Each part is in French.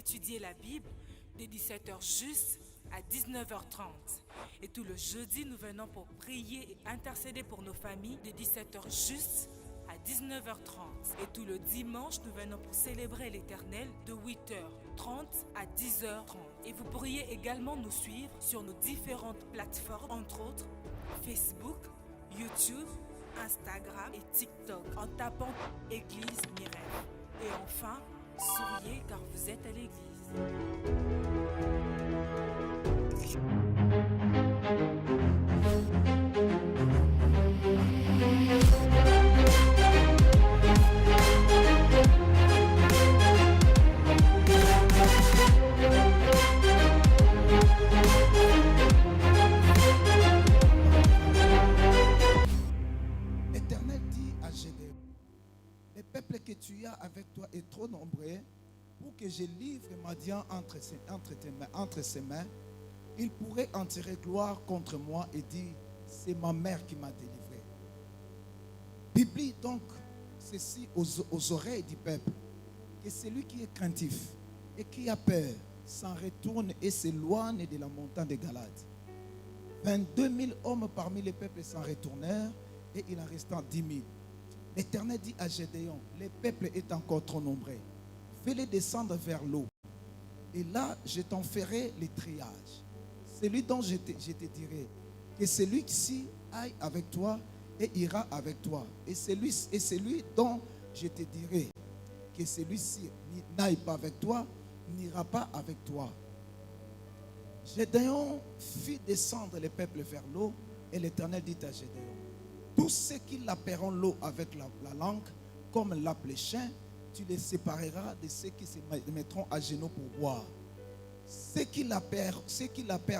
étudier la Bible de 17h juste à 19h30. Et tout le jeudi, nous venons pour prier et intercéder pour nos familles de 17h juste à 19h30. Et tout le dimanche, nous venons pour célébrer l'Éternel de 8h30 à 10h30. Et vous pourriez également nous suivre sur nos différentes plateformes, entre autres Facebook, YouTube, Instagram et TikTok en tapant Église Mirel. Et enfin, souriez car vous êtes à l'église. L'Éternel dit à Gédéon, le peuple que tu as avec toi est trop nombreux pour que je livre Madian entre ses mains. Il pourrait en tirer gloire contre moi et dire, c'est ma mère qui m'a délivré. Publie donc ceci aux oreilles du peuple, que celui qui est craintif et qui a peur s'en retourne et s'éloigne de la montagne de Galade. 22 000 hommes parmi les peuples s'en retournèrent et il en restant 10 000. L'Éternel dit à Gédéon, le peuple est encore trop nombreux. Fais-les descendre vers l'eau. Et là, je t'en ferai les triages. Celui dont je te dirai que celui-ci aille avec toi et ira avec toi. Et celui dont je te dirai que celui-ci n'aille pas avec toi, n'ira pas avec toi. Gédéon fit descendre le peuple vers l'eau et l'Éternel dit à Gédéon, tous ceux qui lapperont l'eau avec la langue, comme lappe les chiens, tu les sépareras de ceux qui se mettront à genoux pour boire. Ceux qui lapèrent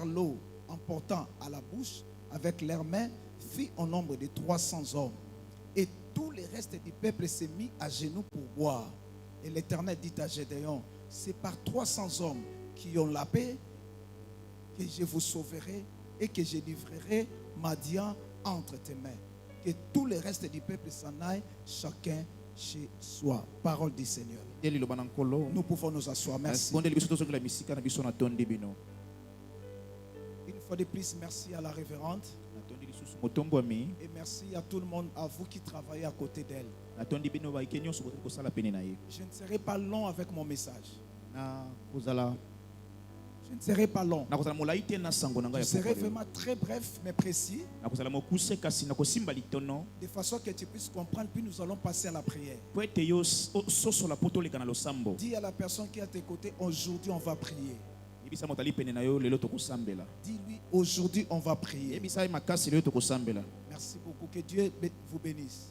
l'eau en portant à la bouche avec leurs mains fit au nombre de 300 hommes. Et tout le reste du peuple s'est mis à genoux pour boire. Et l'Éternel dit à Gédéon, c'est par 300 hommes qui ont lapé que je vous sauverai et que je livrerai Madian entre tes mains. Que tout le reste du peuple s'en aille, chacun chez soi. Parole du Seigneur. Nous pouvons nous asseoir. Merci. Une fois de plus, merci à la révérende. Et merci à tout le monde, à vous qui travaillez à côté d'elle. Je ne serai pas long avec mon message. Je ne serai pas long. Je serai vraiment très bref mais précis. De façon que tu puisses comprendre, puis nous allons passer à la prière. Dis à la personne qui est à tes côtés, aujourd'hui on va prier. Dis-lui, aujourd'hui on va prier. Merci beaucoup, que Dieu vous bénisse.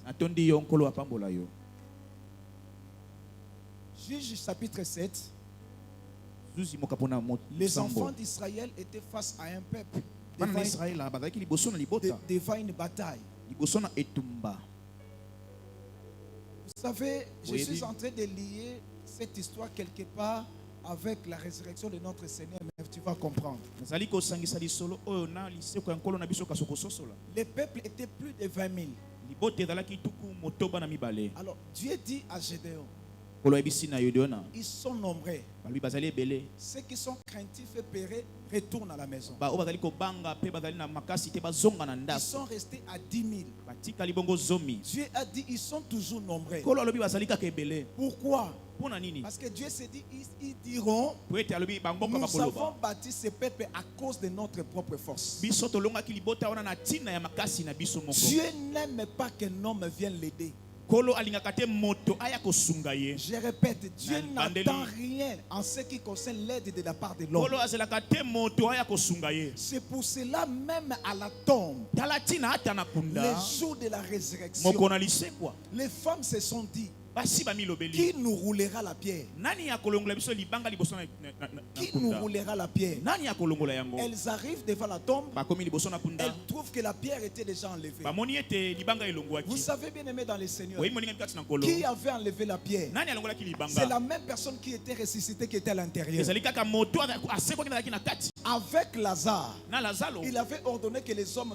Juge chapitre 7. Les enfants d'Israël étaient face à un peuple devant une bataille. Vous savez, je suis en train de lier cette histoire quelque part avec la résurrection de notre Seigneur, mais tu vas comprendre. Les peuples étaient plus de 20 000. Alors Dieu dit à Gédéon, ils sont nombreux. Ceux qui sont craintifs et peureux retournent à la maison. Ils sont restés à 10 000. Dieu a dit ils sont toujours nombreux. Pourquoi? Parce que Dieu s'est dit, ils diront, nous avons bâti ce peuple à cause de notre propre force. Dieu n'aime pas qu'un homme vienne l'aider. Je répète, Dieu n'attend rien en ce qui concerne l'aide de la part de l'homme. C'est pour cela même à la tombe, les jours de la résurrection, les femmes se sont dit, qui nous roulera la pierre? Qui nous roulera la pierre? Elles arrivent devant la tombe. Elles trouvent que la pierre était déjà enlevée. Vous savez, bien aimé dans le Seigneur, qui avait enlevé la pierre? C'est la même personne qui était ressuscitée qui était à l'intérieur. avec Lazare, na Lazaro il avait ordonné que les hommes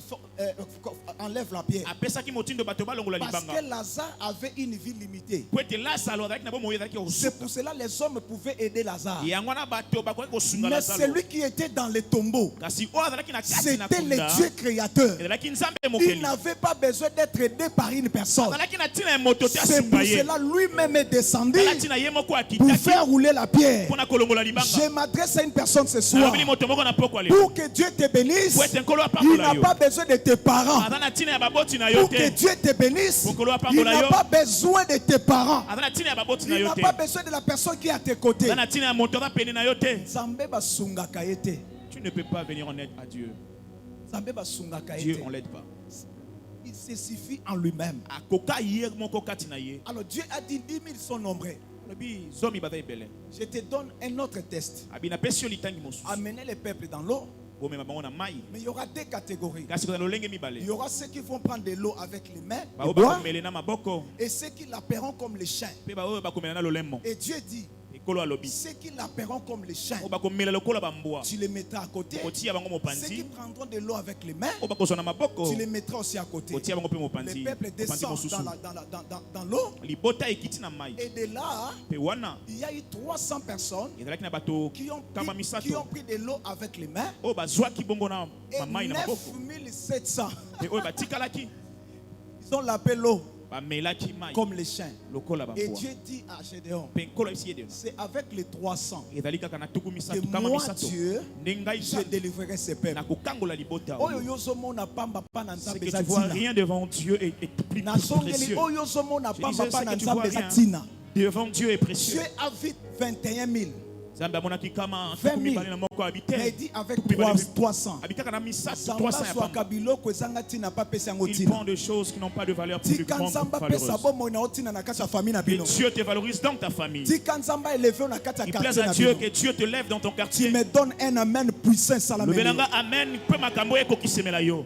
enlèvent la pierre. apesaki motindo bato balongola Parce libanga que Lazare avait une vie limitée. po ete Lazaro azalaki na bomoi ezalaki C'est kosuka pour cela que les hommes pouvaient aider Lazare. yango wana bato bakoki kosunga Mais Lazaro celui qui était dans les tombeaux, kasi oyo azalaki na kati na c'était le kunda Dieu créateur. ezalaki nzambe Il mokeli n'avait pas besoin d'être aidé par une personne. azalaki na ntina ya moto te C'est pour asunga ye cela lui-même est descendu ala ntina ye moko pour akitaki faire rouler la pierre. mpona kolongola libanga Je m'adresse à une personne ce soir. nalobeli moto moko na poko ale Pour que Dieu te bénisse, po ete nkolo il apambola n'a yo pas besoin de tes parents. aza na ntina ya baboti na yo Pour que te Dieu te bénisse, Mokolo il apambola n'a yo pas besoin de tes parents. aza na ntina ya baboti na Il yo n'a te pas besoin de la personne qui est à tes côtés. aza na ntina ya moto aza pene na yo te Nzambe basungaka ye te. tu ne peux pas venir en aide à Dieu Nzambe basungaka ye Dieu te. on l'aide pas Il se suffit en lui-même. akoka ye moko kati na ye Alors Dieu a dit 10 000 sont nombreux. lobi zomi baza ebele Je te donne un autre test. abi napesi yo litangi mosusu Amenez les peuples dans l'eau. bomema bango na mai Mais il y aura deux catégories. kasi kozala lolenge Il mibale y aura ceux qui vont prendre de l'eau avec les mains et bao boire, bakomele na maboko et ceux qui l'appelleront comme les chiens. mpe baoyo bakomela na lolemo Et Dieu dit, ekolo alobi ceux qui l'appelleront comme les chiens, oyo bakomela lokola bambwa tu les mettras à côté. kotia bango Ceux qui mopanzi prendront de l'eau avec les mains, oyo bakozwa na maboko tu les mettras aussi à côté. kotia bango mpe Les mopanzi peuples mopanzi descendent mosusu dans l'eau. libota ekiti na mai Et de là, mpe wana il y a eu 300 personnes ezalaki na bato qui ont kama pris misato de l'eau avec les mains. oyo bazwaki bongo na Et mamai na maboko 9700, mpe oyo batikalaki ils ont l'appelé l'eau bamelaki mai comme les chiens. lokola Et bambwa Dieu dit à Gédéon, mpe nkolo ayebisi ye deno c'est avec les 300 ezali kaka na tuku que misato kama moi, misato Dieu, nde ngai je délivrerai ces peuples. nakokangola libota Oyo yozomona pamba pa na c'est nzambe que tu eza vois tina. rien devant Dieu est plus Nazongeli précieux oyo yozomona Je pamba disais, pa c'est na que tu vois nzambe eza rien tina. devant Dieu est précieux Dieu a vite 21 000. nzambe amonaki kama 20 000. tuku mibale na moko Mais il habite dit avec tuku mibale 300. habitaka na misato Nzambe 300 ya azwaka pamba biloko ezanga tina pa pesa yango il tina. prend des choses qui n'ont pas de valeur plus Tika grande nzambe valeureuse apesa bomoi na otina na kati ya famille na que bino. Dieu te valorise dans ta famille Tika nzambe eleve na kati ya il quartier plaise à na Dieu bino. que Dieu te lève dans ton Tu quartier me donnes un amen puissant salamé. lobelanga amen mpe makambo ekokisemela yo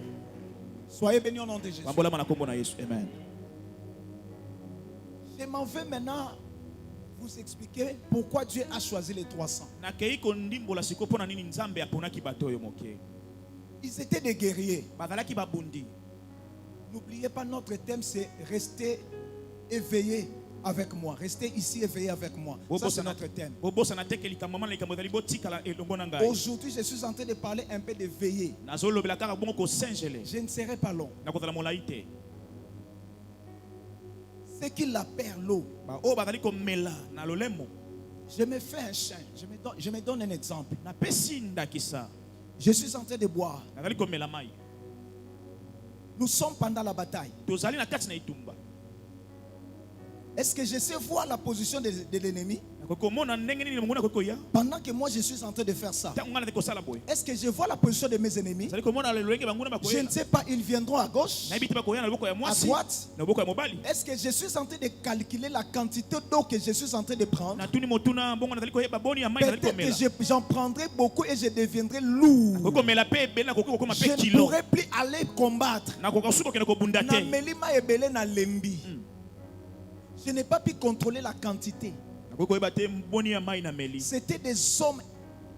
Soyez bénis au nom de Jésus. bambolama na kombo na Yesu amen Je m'en vais maintenant vous expliquer pourquoi Dieu a choisi les 300. nakei kondimbola siko mpo na nini nzambe aponaki bato oyo moke Ils étaient des guerriers. bazalaki babundi N'oubliez pas, notre thème c'est rester éveillé avec moi. Restez ici éveillé avec moi. Ça c'est notre thème. bobosana teke likambo mama na likambo ezali botikala elongo na ngai Aujourd'hui, je suis en train de parler un peu de veiller. nazolobela kaka bongo kosingele Je ne serai pas long. nakozala molai te Ceux qui la perdent l'eau. oyo bazali komela na lolemo Je me fais un chien. Je me donne un exemple. napesi ndakisa Je suis en train de boire. nazali komela mai Nous sommes pendant la bataille. tozali na kati na etumba Est-ce que je sais voir la position de l'ennemi nakoki komona ndenge nini monguna akoki koya pendant que moi je suis en train de faire ça? ntango ngai nazali kosala boye Est-ce que je vois la position de mes ennemis? nazali komona lolenge banguna Je bakoya ne sais pas, ils viendront à gauche, nayebi te bakoya na loboko ya à mwasi droite. na loboko ya mobali Est-ce que je suis en train de calculer la quantité d'eau que je suis en train de prendre? natuni motuna mbongo nazali koyeba boni ya mai nazali Peut-être komela que j'en prendrai beaucoup et je deviendrai lourd. nakoki komela mpe ebele nakoki kokoma Je mpe ne kilo pourrai plus aller combattre. nakoka suki kokende kobunda Na te melima ebele na lembi. Je n'ai pas pu contrôler la quantité. nakoki koyeba te boni ya mai na meli C'était des hommes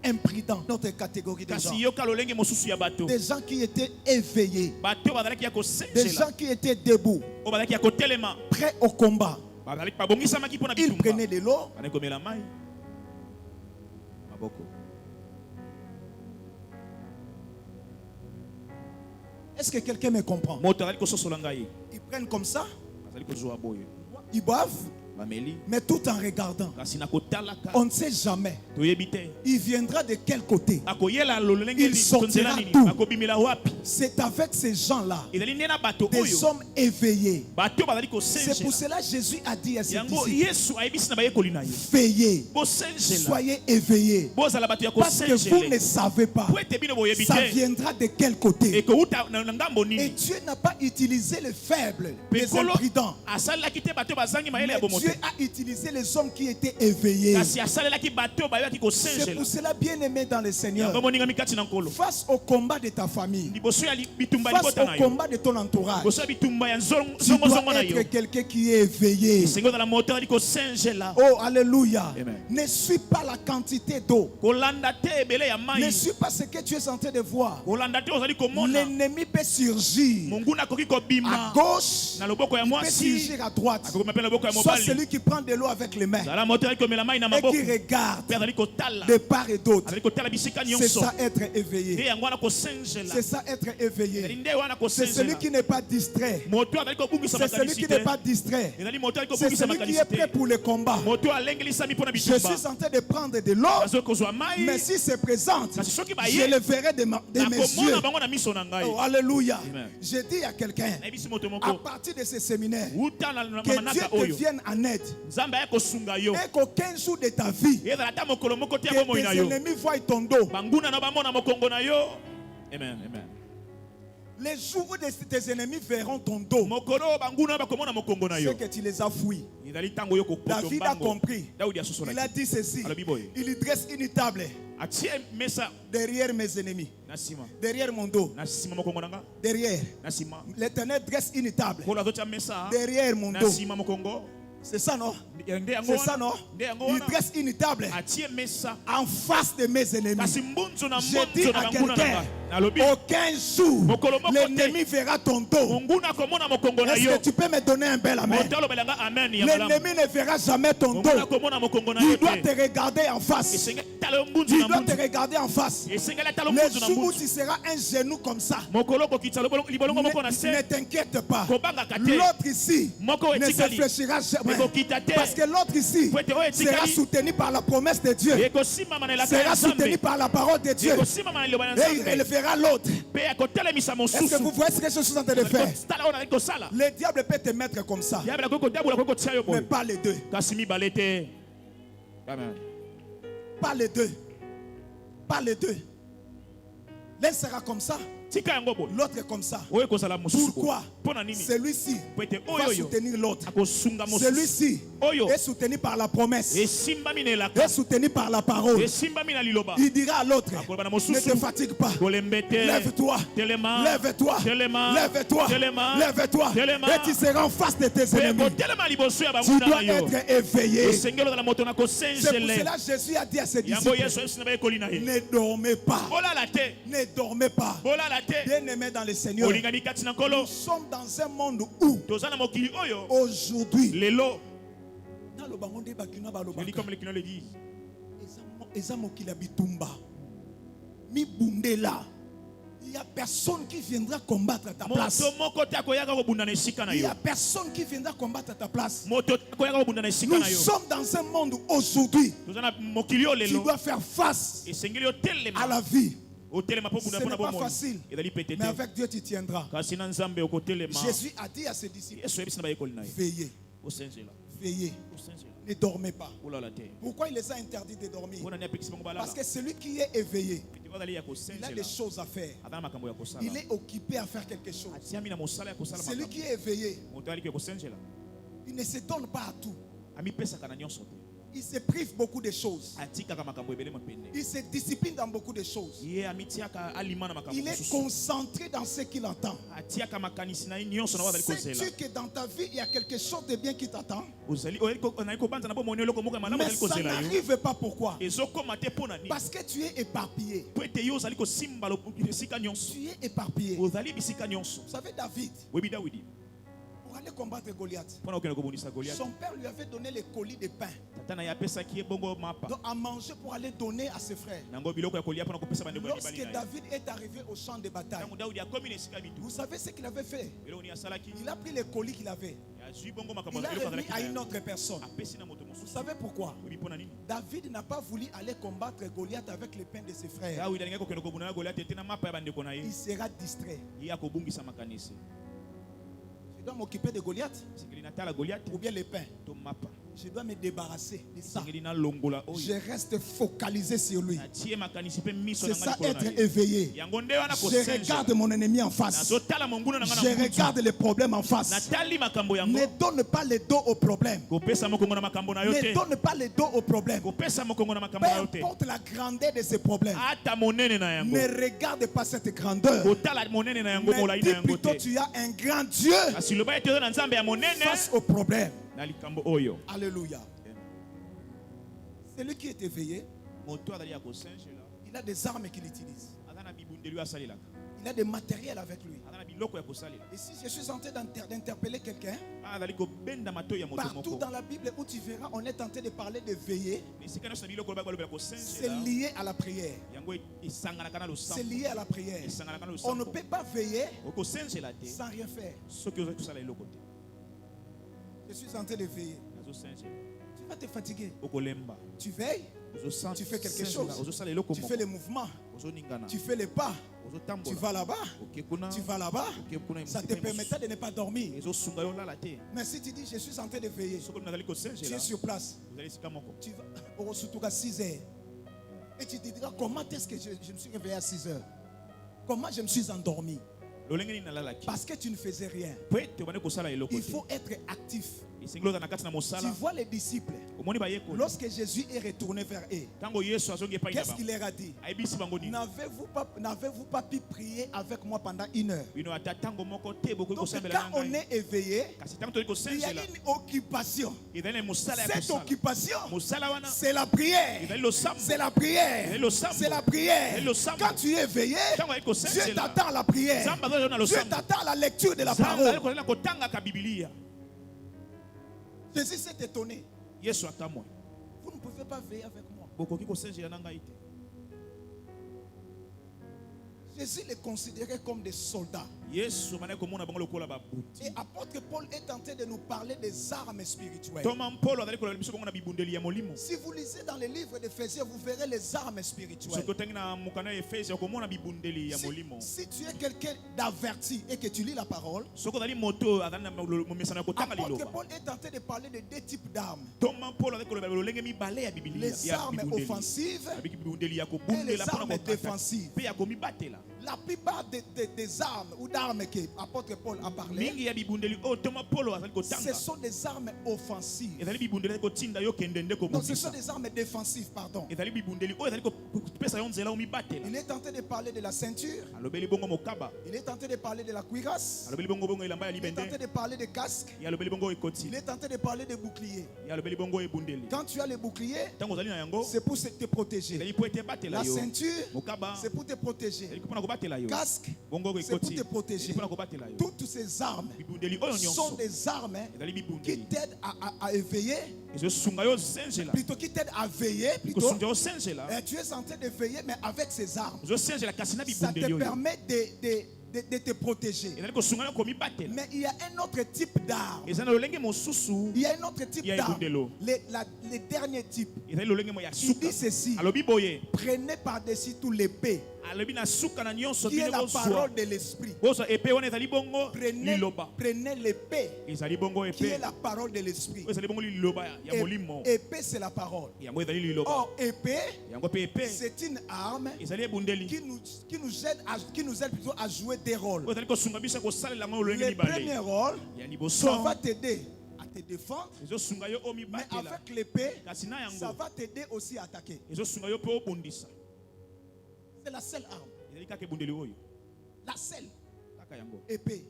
imprudents, notre catégorie de gens. kasi yoka lolenge mosusu ya bato Des gens qui étaient éveillés. bato oyo bazalaki ya Des kosengela gens qui étaient debout, oyo bazalaki ya kotelema prêts au combat. bazalaki babongisamaki mpo na Ils bitumba prenaient de l'eau. bazali komela mai maboko Est-ce que quelqu'un me comprend? moto azali kososola ngai Ils prennent comme ça, bazali kozwa boye ils boivent, bameli mais tout en regardant. kasi na kotalaka On ne sait jamais. toyebi te Il viendra de quel côté. akoyela lolenge Il nini sortira tonzela nini d'où? akobimela wapi C'est avec ces gens-là, ezali nde na bato des oyo hommes éveillés. bato bazali C'est pour kosengela cela que Jésus a dit à ses yango disciples, yesu ayebisi na bayekoli na ye veillez, bosengela soyez éveillés. bozala bato ya Parce que vous ne kosengela savez pas, po ete bino boyebi ça te viendra de quel côté. ekouta na ngambo Et nini Dieu n'a pas utilisé les faibles, Pe les nkolo imprudents. asalelaki te bato bazangi mayele ya Mais Dieu Dieu a utilisé les hommes qui étaient éveillés. kasi asalelaki bato bayaki C'est pour kosenjela cela, bien aimé dans le Seigneur, yango moningami kati na nkolo face au combat de ta famille, liboso ya bitumba ya face libota na au yo combat de ton entourage, liboso ya bitumba ya tu zongo dois na yo être quelqu'un qui est éveillé. esengo ozala moto ali kosenjela Oh, alléluia. Amen. Ne suis pas la quantité d'eau. kolanda te ebele ya Ne mai suis pas ce que tu es en train de voir. kolanda te ozali komona L'ennemi peut surgir monguna akoki à kobima gauche, na loboko ya il peut mwasi surgir à droite. akokoma mpe na loboko ya Soit mobali celui qui prend de l'eau avec les mains zala moto ali komela mai na et maboko qui regarde mpe azali kotala de part et d'autre. azali kotala bisika C'est nyonso ça être nde éveillé. yango wana kosenjela C'est ça être ezali éveillé. nde wana C'est celui kosenjela qui n'est pas distrait. moto azali kobungisa C'est celui qui makanisi n'est te pas distrait. ezali moto ali C'est kobungisa celui qui makanisi est prêt te pour le combat. moto alengelisami mpo na Je bitumba suis en train de prendre de l'eau, azoki kozwa mai mais si c'est présent, kasi soki baye je le verrai de mes yeux. nakomona bango na miso na ngai Oh, alléluia. Amen. Je dis à quelqu'un, nayebisi moto à moko partir de ce séminaire, uta na que Dieu manaka te oyo vienne en aide nzambe aya kosunga yo et qu'aucun jour de ta vie, ezala ata mokolo moko te ya que bomoi na tes yo ennemis voient ton dos. banguna na bamona mokongo na yo amen amen Les jours où tes ennemis verront ton dos, mokolo oyo banguna bakomona mokongo na yo c'est que tu les as fouillés. ezali ntango yo kopoto David a mbango compris. daudi Il a asosolaki dit ceci. alobi boye Il dresse une table atie mesa derrière mes ennemis, na nsima derrière mon dos, na nsima mokongo na nga derrière. na nsima L'Éternel dresse une table kolo azotia mesa derrière mon na dos. nsima mokongo C'est ça, non? nde yango C'est ça, wana non? nde yango Il wana dresse une table atie mesa en face de mes ennemis. kasi mbunzu na Je dis mbonzo na à banguna na quelqu'un, nga nalobi aucun jour Mokolo moko l'ennemi verra ton dos. monguna akomona mokongo na Est-ce yo que tu peux me donner un bel amen? moto alobelanga amen ya malamu L'ennemi ne verra jamais ton monguna dos. akomona mokongo na yo Il doit te te regarder en face. esengeli tala yo mbunzu Il na doit te mbunzu regarder en face. esengeli atala Le mbunzu na jour où mbunzu tu seras un genou comme ça, mokolo okokitisa libolongo moko na ne se t'inquiète pas. kobangaka te L'autre ici moko ne se etikali fléchira jamais. ekokita te Parce que l'autre ici po ete oyo sera etikali soutenu par la promesse de Dieu. ekosimama na elaka ya Sera soutenu nzambe par la parole de Dieu. ekosimama na liloba ya Et il nzambe relèvera l'autre. mpe akotelemisa Est-ce que mosusu vous voyez ce que je suis en train de faire? tala oyo nazali kosala Le diable peut te mettre comme ça, diable akoki kodabola akoki kotia yo mais boye pas les deux. kasi mibale te amen Pas les deux. Pas les deux. L'un sera comme ça, tika yango boye l'autre est comme ça. oyo ekozala mosusu boye Pourquoi? mpo na nini Celui-ci po ete va oyo oyo soutenir l'autre. akosunga mosusu Celui-ci oyo est soutenu par la promesse, esimbami na elaka est soutenu par la parole. esimbami na liloba Il dira à l'autre, akoloba na ne mosusu te fatigue pas. kolembe te Lève-toi, telema lève-toi, telema lève-toi, telema lève-toi, telema et tu seras en face de tes mpe ennemis. kotelema liboso ya Tu banguna dois na yo être éveillé. esengeli ozala moto na C'est pour kosenjele cela que Jésus a dit à ses yango disciples, yesu ayebisi na bayekoli na ye ne dormez pas, bolala te ne dormez pas. bolala te Bien-aimés dans le Seigneur, olingami kati na nkolo nous sommes dans un monde où toza na mokili oyo aujourd'hui, lelo dans le bango nde bakina je balobaka, lis comme le Kino le dit eza mokili ya bitumba mibundela. Il n'y a personne qui viendra combattre à ta place. moto moko te akoyaka kobunda na esika na Il n'y yo a personne qui viendra combattre à ta place. moto te akoyaka kobunda na esika Nous na yo sommes dans un monde où aujourd'hui, toza na mokili oyo tu lelo dois faire face esengeli à otelema la vie. otelema mpo Ce bunda n'est mpona pas bomoi facile, ezali pete mais te avec Dieu tu tiendras. kasi na nzambe okotelema Jésus a dit à ses disciples, yesu ayebisi na bayekoli na ye veillez, osenjela veillez, osenjela ne dormez pas. olala te Pourquoi il les a interdits de dormir? mpona nini apekisi bango balala Parce que celui qui est éveillé, pete bazali ya il a kosenjela des choses à faire. aza na makambo ya kosala Il est occupé à faire quelque chose. atiami na mosala ya kosala Celui makambo qui est éveillé, moto aliki kosenjela il ne se donne pas à tout. amipesaka na nyonso te Il se prive beaucoup de choses. atikaka makambo ebele mopende Il se discipline dans beaucoup de choses. ye amitiaka alima na makambo Il est mosusu concentré dans ce qu'il entend. atiaka makanisi na ye nyonso na oyo azali kozela Sais-tu que dans ta vie, il y a quelque chose de bien qui t'attend? ozali kobanza na bomoni eloko moko ya malamu Mais azali ça kozela yo n'arrive pas. Pourquoi? ezokoma te mpo na nini Parce que tu es éparpillé. po ete yo ozali kosimba esika nyonso Tu es éparpillé. ozali bisika nyonso Vous savez, David, oyebi dawidi pour aller combattre Goliath, mpona kokende kobundisa goliath son père lui avait donné les colis de pain tata na ye apesaki ye bongo mapa donc à manger pour aller donner à ses frères. nango biloko ya kolia mpona kopesa bandeko ya Lorsque mibali na ye David est arrivé au champ de bataille, ntango dawidi akomi na esika bitu vous savez ce qu'il avait fait? eloko nini asalaki Il a pris les colis qu'il avait. azwi bongo makambo Il a eloko remis azalaki à na une ye autre personne. apesi na moto Vous mosusu savez pourquoi? oyebi mpona nini David n'a pas voulu aller combattre Goliath avec les pains de ses frères. dawidi alingi kokende kobunda na goliath ete na mapa ya bandeko na ye Il sera distrait. ye akobungisa makanisi Je dois m'occuper de Goliath sikeli natala goliath ou bien les pains. to mapa Je dois me débarrasser de ça. esengeli nalongola oyo Je reste focalisé sur lui. natie makanisi mpe miso C'est na nga ça likolo na être ye. éveillé. yango nde wana Je regarde kosenjela mon ennemi en face. nazotala monguna na nga Je na mutu regarde les problèmes en face. natali makambo yango Ne donne pas le dos au problème. kopesa mokongo na makambo na yo Ne te donne pas le dos au problème. kopesa mokongo na makambo Peu na yo te importe la grandeur de ces problèmes. ata monene na yango Ne regarde pas cette grandeur. kotala monene na yango Mais molai dis na yango plutôt te tu as un grand Dieu kasi loba ete oza na nzambe ya monene face au problème. na likambo oyo Alléluia. Celui qui est éveillé, moto azali ya kosenjela il a des armes qu'il utilise. aza na bibundeli oyo asalelaka Il a des matériels avec lui. aza na biloko ya kosalela Et si je suis en train d'interpeller quelqu'un, azali kobenda matoi ya moto partout moko dans la Bible où tu verras, on est en train de parler de veiller. esika nyonso na biloko oyo balobela C'est kosenjela lié à la prière. yango esanganaka na C'est losambo lié à la prière. esanganaka na On ne losambo peut pas veiller okosenjela te sans rien faire. soki ozali kosala eloko te Je suis en train de veiller. nazosenjela Tu vas te fatiguer. okolemba Tu veilles, tu fais quelque chose. ozosala eloko tu fais les mouvements, ozoningana tu fais les pas, tu ozotambola vas là-bas, oke kuna tu vas là-bas. oke kuna Ça te permettra de ne pas dormir. ezosunga yo olala te Mais si tu dis, je suis en train de veiller, soki nazali tu kosenjela es sur place, ozali esika moko tu vas surtout à 6 heures. Et tu te diras, comment est-ce que je me suis réveillé à 6 heures? Comment je me suis endormi? lolenge nini nalalaki Parce que tu ne faisais rien. po ete obandi kosala eloko Il te faut être actif. esengeli oza na kati na Tu mosala vois les disciples, omoni bayekoli lorsque Jésus est retourné vers eux, ntango yesu azongi epai na qu'est-ce qu'il bango leur a dit? ayebisi bango nini N'avez-vous pas pu prier avec moi pendant 1 heure? bino ata ntango moko te bokoki Donc kosambela quand na on ngai est éveillé, kasi ntango toyei il y a kosenjela une occupation. ezali na mosala ya Cette kosala occupation, mosala wana c'est la prière. ezali losambo C'est la prière. ezali losambo C'est la prière. ezali losambo Quand tu es éveillé, ntango ayei Dieu kosenjela t'attend à la prière. nzambe azali na Dieu losambo t'attend à la lecture de la nzambe azali parole. kolela kotangaka bibilia Jésus s'est étonné. yesu atamwa Vous ne pouvez pas veiller avec moi. bokoki kosenjela na ngai te Jésus les considérait comme des soldats. yesu obandaki komona bango lokola babuti Et apôtre Paul est en train de nous parler des armes spirituelles. toma mpolo azali kolobela biso bango na bibundeli ya molimo Si vous lisez dans les livres d'Éphésiens, vous verrez les armes spirituelles. soki otangi na mokanda ya efesi okomona bibundeli ya molimo Si tu es quelqu'un d'averti et que tu lis la parole, soki ozali moto azali na momesano ya kotanga apôtre liloba Paul est en train de parler de 2 types d'armes. toma mpolo azali kolobela lolenge mibale ya bibilia Les ya armes bibundeli offensives abiki bibundeli ya et les kobundela mpona armes kotata défensives. mpe ya komibatela La plupart des armes ou d'armes que l'apôtre Paul a parlé, mingi ya bibundeli oyo toma polo azali ce kotanga sont des armes offensives. ezali bibundeli ezali kotinda yo kende nde Non, ce sont kobundisa des armes défensives, pardon. ezali bibundeli oyo ezali kopesa yo nzela omibatela Il est en train de parler de la ceinture. alobeli bongo mokaba Il est en train de parler de la cuirasse. alobeli bongo bongo elamba ya Il est en train libende de parler de casque. ye alobeli bongo ekoti Il est en train de parler de bouclier. ye alobeli bongo ebundeli Quand tu as le bouclier, ntango ozali na yango c'est pour te protéger. ezali po ete ebatela La yo ceinture, mokaba c'est pour te protéger. ezali mpona kobatela yo Casque, bongo c'est pour ekoti te protéger. ezali mpona kobatela yo Toutes ces armes bibundeli oyo sont nyonso des armes ezali qui bibundeli t'aident à éveiller, ezosunga yo senjela plutôt qui t'aident à veiller, plutôt. kosunga yo senjela Tu es en train de veiller, mais avec ces armes. ozosenjela kasi na Ça te bibundeli oyo permet de te protéger. ezali kosunga yo komibatela Mais il y a un autre type d'armes. eza na lolenge mosusu Il y a un autre type Il y a d'armes. ebundelo. Les derniers types. ezali lolenge mo ya Il suka dit ceci. alobi boye Prenez par-dessus tout l'épée, alobi na suka na nyonso qui est bino la bozwa parole de l'esprit. bozwa epe wana ezali bongo liloba Prenez l'épée, ezali bongo qui est epe la parole de l'esprit. oyo ezali bongo liloba ya molimo Épée, c'est la parole. yango ezali liloba Or, épée, yango mpe epe c'est une arme ezali ebundeli qui nous aide plutôt à jouer des rôles. oyo ezali kosunga biso kosalela ngo lolenge Le premier mibale rôle, ya ça liboso va t'aider à te défendre, ezosunga yo mais omibatela avec l'épée, kasi na ça yango va t'aider aussi à attaquer. ezosunga yo mpe obundisa C'est la seule arme. ezali kaka ebundeli oyo La seule kaka yango épée.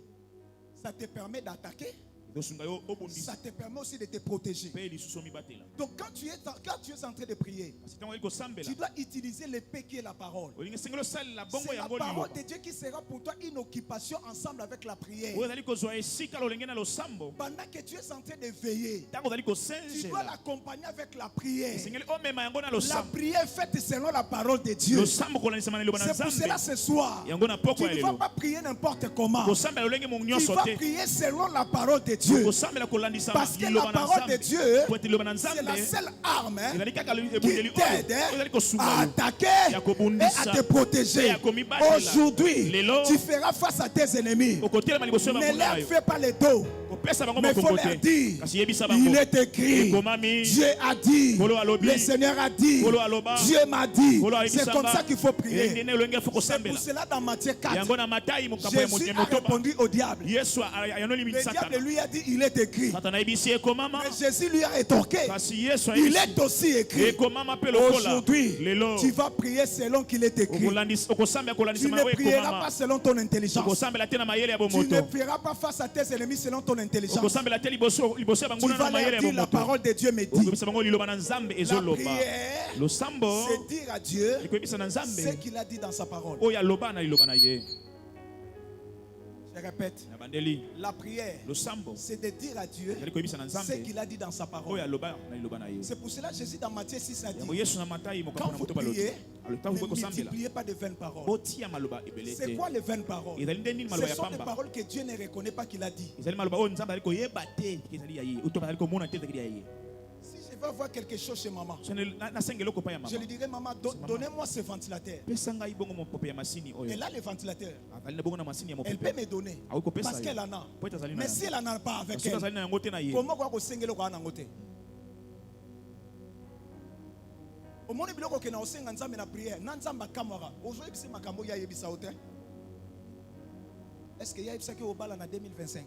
Ça te permet d'attaquer. ezosunga yo obundisa Ça te permet aussi de te protéger. mpe lisusu omibatela Donc quand tu es en train de prier, kasi ntango ali kosambela tu dois utiliser l'épée qui est la parole. olingi esengeli osalela bongo C'est la yango parole liloba de Dieu qui sera pour toi une occupation ensemble avec la prière. oyo ezali kozwa esika lolenge na losambo Pendant que tu es en train de veiller, ntango ozali tu dois kosenjela l'accompagner avec la prière. esengeli omema yango na La losambo prière faite selon la parole de Dieu. losambo kolanisama na liloba na C'est pour cela nzambe ce soir, yango na poko tu ya ne vas lelo pas prier n'importe comment. kosambela lolenge mo Tu nyonso vas te prier selon la parole de Dieu. Dieu. Parce que la parole de Dieu, c'est la seule arme qui t'aide à attaquer et à te protéger. Aujourd'hui, tu feras face à tes ennemis. Ne leur fais pas le dos. Mais il faut leur dire, il est écrit, Dieu a dit, le Seigneur a dit, Dieu m'a dit. C'est comme ça qu'il faut prier. C'est pour cela dans Matthieu 4, Jésus a répondu au diable. Le diable lui a dit, il est écrit. Mais Jésus lui a rétorqué, il est aussi écrit. Aujourd'hui, tu vas prier selon qu'il est écrit. Tu ne prieras pas selon ton intelligence. Tu ne prieras pas face à tes ennemis selon ton intelligence. Tu vas leur dire, la parole de Dieu me dit. La prière, c'est dire à Dieu ce qu'il a dit dans sa parole. Je répète, la prière, c'est de dire à Dieu ce qu'il a dit dans sa parole. C'est pour cela que Jésus dans Matthieu 6 a dit, quand vous priez, ne multipliez pas de vaines paroles. C'est quoi les vaines paroles? Ce sont des paroles que Dieu ne reconnaît pas qu'il a dit. Si je vais voir quelque chose chez maman, je lui dirai, maman, donnez-moi ce ventilateur. Elle a le ventilateur. Elle peut me donner parce qu'elle en a. Mais si elle n'en a pas avec elle, comment on va au monde biloko ke na osenga nzambe na prière na nzamba kamara ozo ebisi makambo ya yebisa ote. Est-ce que ya yebisa ke obala na 2025?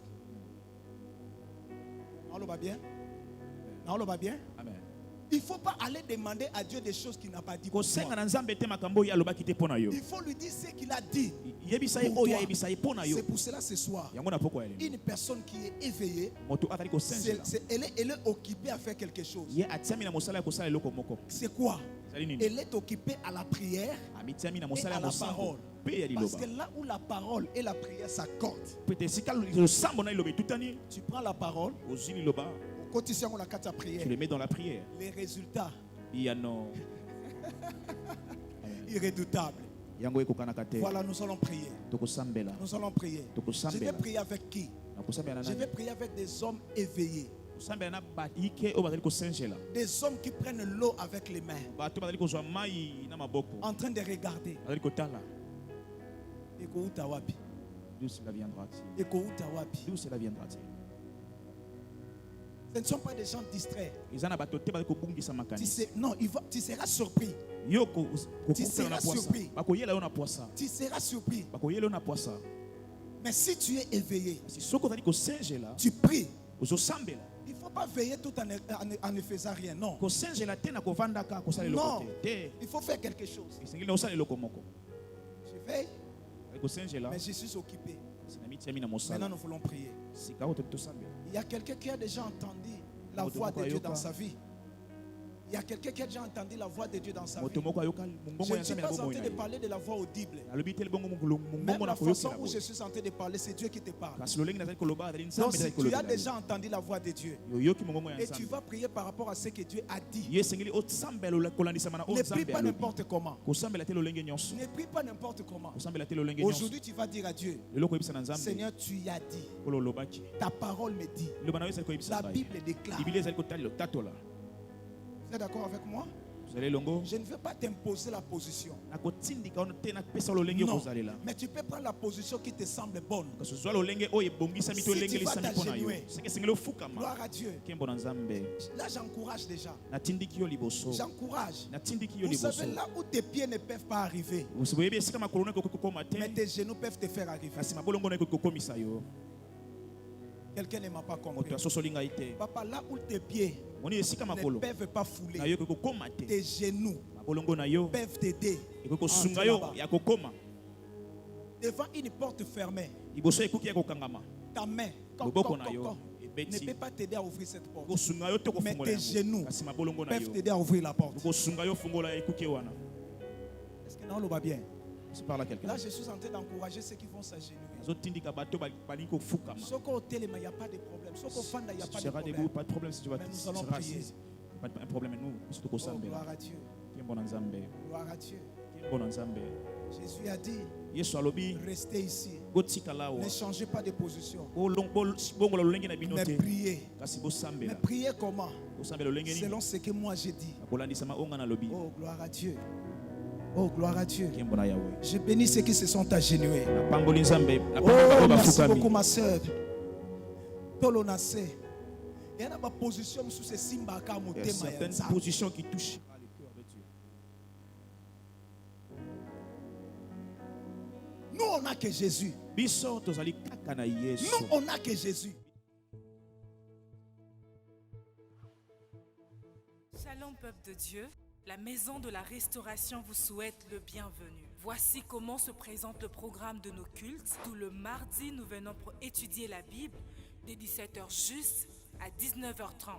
On le va bien? On le va bien? Amen. Il ne faut pas aller demander à Dieu des choses qu'il n'a pas dit. Il faut lui dire ce qu'il a dit. C'est pour cela ce soir, une personne qui est éveillée, elle est occupée à faire quelque chose. C'est quoi? Elle est occupée à la prière et à la parole. Parce que là où la parole et la prière s'accordent, tu prends la parole, tu les mets dans la prière. Les résultats irrédoutables. Voilà, nous allons prier. Nous allons prier. Je vais prier avec qui? Je vais prier avec des hommes éveillés. Des hommes qui prennent l'eau avec les mains, en train de regarder. D'où cela viendra-t-il? D'où cela viendra-t-il? Ce ne sont pas des gens distraits. Non, tu seras surpris. Tu seras surpris. Tu seras surpris. Mais si tu es éveillé, tu pries. Il ne faut pas veiller tout en ne faisant rien. Non. Non. Il faut faire quelque chose. Je veille, mais je suis occupé. Maintenant, nous voulons prier. Il y a quelqu'un qui a déjà entendu la voix de Dieu dans sa vie. Il y a quelqu'un qui a déjà entendu la voix de Dieu dans sa vie. Je ne suis pas en train de parler de la voix audible. Même la façon où je suis en train de parler, c'est Dieu qui te parle. Donc si tu as déjà entendu la voix de Dieu et tu vas prier par rapport à ce que Dieu a dit, ne prie pas n'importe comment. Ne prie pas n'importe comment. Aujourd'hui, tu vas dire à Dieu, Seigneur, tu y as dit. Ta parole me dit. La Bible déclare. Vous êtes d'accord avec moi? Je ne veux pas t'imposer la position. Non, mais tu peux prendre la position qui te semble bonne. Si tu vas t'agenouiller, gloire à Dieu. Là, j'encourage déjà. J'encourage. Vous savez, là où tes pieds ne peuvent pas arriver, mais tes genoux peuvent te faire arriver. Quelqu'un ne m'a pas compris. Papa, là où tes pieds ne peuvent pas fouler, tes genoux peuvent t'aider. Devant une porte fermée, ta main ne peut pas t'aider à ouvrir cette porte. Mais tes genoux peuvent t'aider à ouvrir la porte. Est-ce que non, on va bien? Là, je suis en train d'encourager ceux qui vont s'agenouiller. Soko au télé, il n'y a pas de problème. Soko au fanda, il n'y a pas de problème. Pas de problème si tu vas. Mais nous allons prier. Pas de problème, nous. Oh, gloire à Dieu. Gloire à Dieu. Jésus a dit, Yesu alobi restez ici. botika lawa. Ne changez pas de position. Bongo lolenge na bino Mais te. priez. Kasi Mais bosambela. priez comment? Bosambela lolenge ni. Selon ce que moi j'ai dit. Kolandisa maonga na lobi. Oh, gloire à Dieu. Oh, gloire à Dieu. Kembo na Yahweh. Je bénis ceux qui se sont agenouillés. Na pamboli nzambe. Na Oh, pamboli merci bafukami. beaucoup, ma soeur. Tolonase. Il y a une position sous ces simba Il y a certaines positions qui touchent le cœur de Dieu. Nous, on n'a que Jésus. Biso tozali kaka na Yesu. Nous, on n'a que Jésus. Shalom peuple de Dieu, la maison de la restauration vous souhaite le bienvenu. Voici comment se présente le programme de nos cultes. Tout le mardi, nous venons pour étudier la Bible dès 17h juste à 19h30.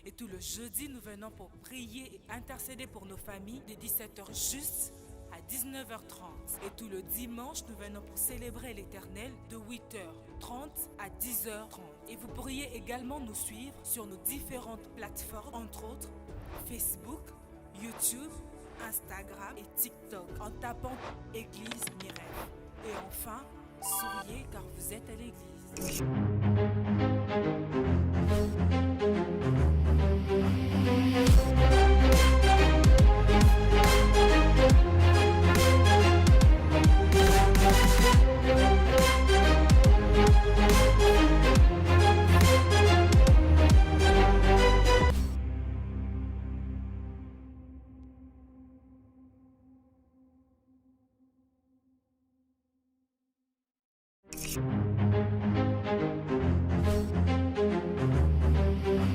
Et tout le jeudi, nous venons pour prier et intercéder pour nos familles de 17h juste à 19h30. Et tout le dimanche, nous venons pour célébrer l'Éternel de 8h30 à 10h30. Et vous pourriez également nous suivre sur nos différentes plateformes, entre autres Facebook, YouTube, Instagram et TikTok, en tapant Église Mirel. Et enfin, souriez car vous êtes à l'église. you